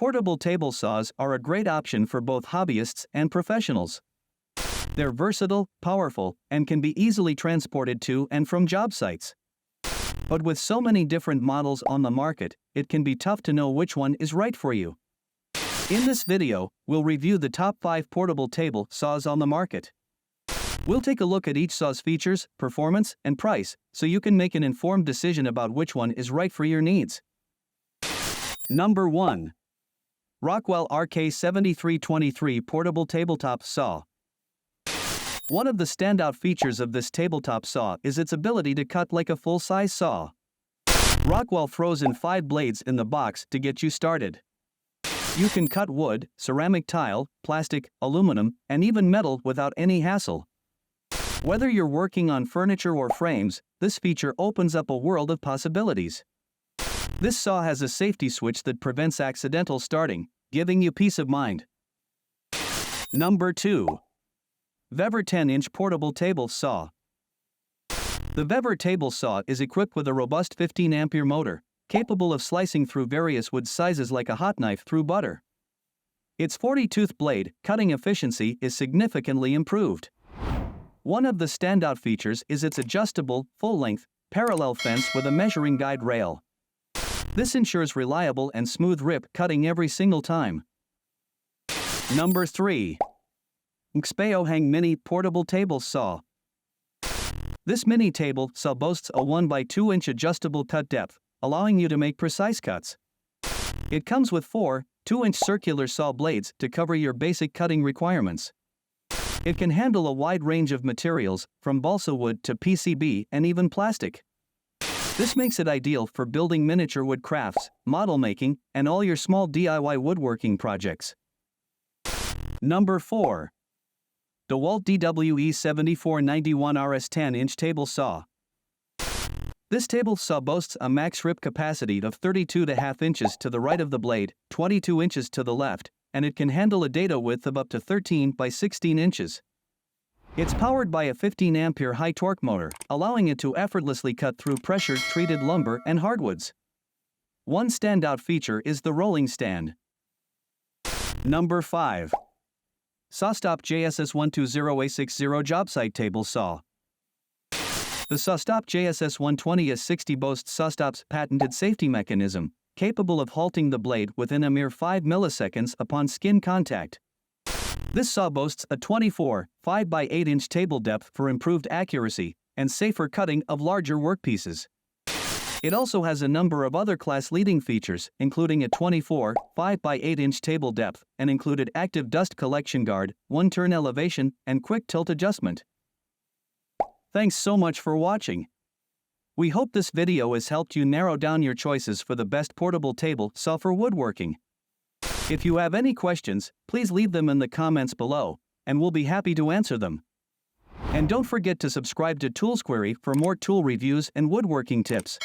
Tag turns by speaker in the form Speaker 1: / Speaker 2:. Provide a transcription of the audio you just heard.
Speaker 1: Portable table saws are a great option for both hobbyists and professionals. They're versatile, powerful, and can be easily transported to and from job sites. But with so many different models on the market, it can be tough to know which one is right for you. In this video, we'll review the top 5 portable table saws on the market. We'll take a look at each saw's features, performance, and price, so you can make an informed decision about which one is right for your needs. Number 1. Rockwell RK7323 Portable Tabletop Saw. One of the standout features of this tabletop saw is its ability to cut like a full-size saw. Rockwell throws in 5 blades in the box to get you started. You can cut wood, ceramic tile, plastic, aluminum, and even metal without any hassle. Whether you're working on furniture or frames, this feature opens up a world of possibilities. This saw has a safety switch that prevents accidental starting, giving you peace of mind. Number 2. VEVOR 10-inch Portable Table Saw. The VEVOR table saw is equipped with a robust 15-ampere motor, capable of slicing through various wood sizes like a hot knife through butter. Its 40-tooth blade cutting efficiency is significantly improved. One of the standout features is its adjustable, full-length, parallel fence with a measuring guide rail. This ensures reliable and smooth rip cutting every single time. Number 3. MXBAOHENG Mini Portable Table Saw. This mini table saw boasts a 1x2-inch adjustable cut depth, allowing you to make precise cuts. It comes with 4 2-inch circular saw blades to cover your basic cutting requirements. It can handle a wide range of materials, from balsa wood to PCB and even plastic. This makes it ideal for building miniature wood crafts, model making, and all your small DIY woodworking projects. Number 4. DEWALT DWE7491 RS 10-inch Table Saw. This table saw boasts a max rip capacity of 32.5 inches to the right of the blade, 22 inches to the left, and it can handle a dado width of up to 13 by 16 inches. It's powered by a 15-ampere high-torque motor, allowing it to effortlessly cut through pressure-treated lumber and hardwoods. One standout feature is the rolling stand. Number 5. SAWSTOP JSS120A60 Jobsite Table Saw. The SAWSTOP JSS120A60 boasts SAWSTOP's patented safety mechanism, capable of halting the blade within a mere 5 milliseconds upon skin contact. This saw boasts a 24, 5x8-inch table depth for improved accuracy and safer cutting of larger workpieces. It also has a number of other class-leading features, including a 24, 5x8-inch table depth, an included active dust collection guard, 1-turn elevation, and quick tilt adjustment. Thanks so much for watching. We hope this video has helped you narrow down your choices for the best portable table saw for woodworking. If you have any questions, please leave them in the comments below, and we'll be happy to answer them. And don't forget to subscribe to Toolsquery for more tool reviews and woodworking tips.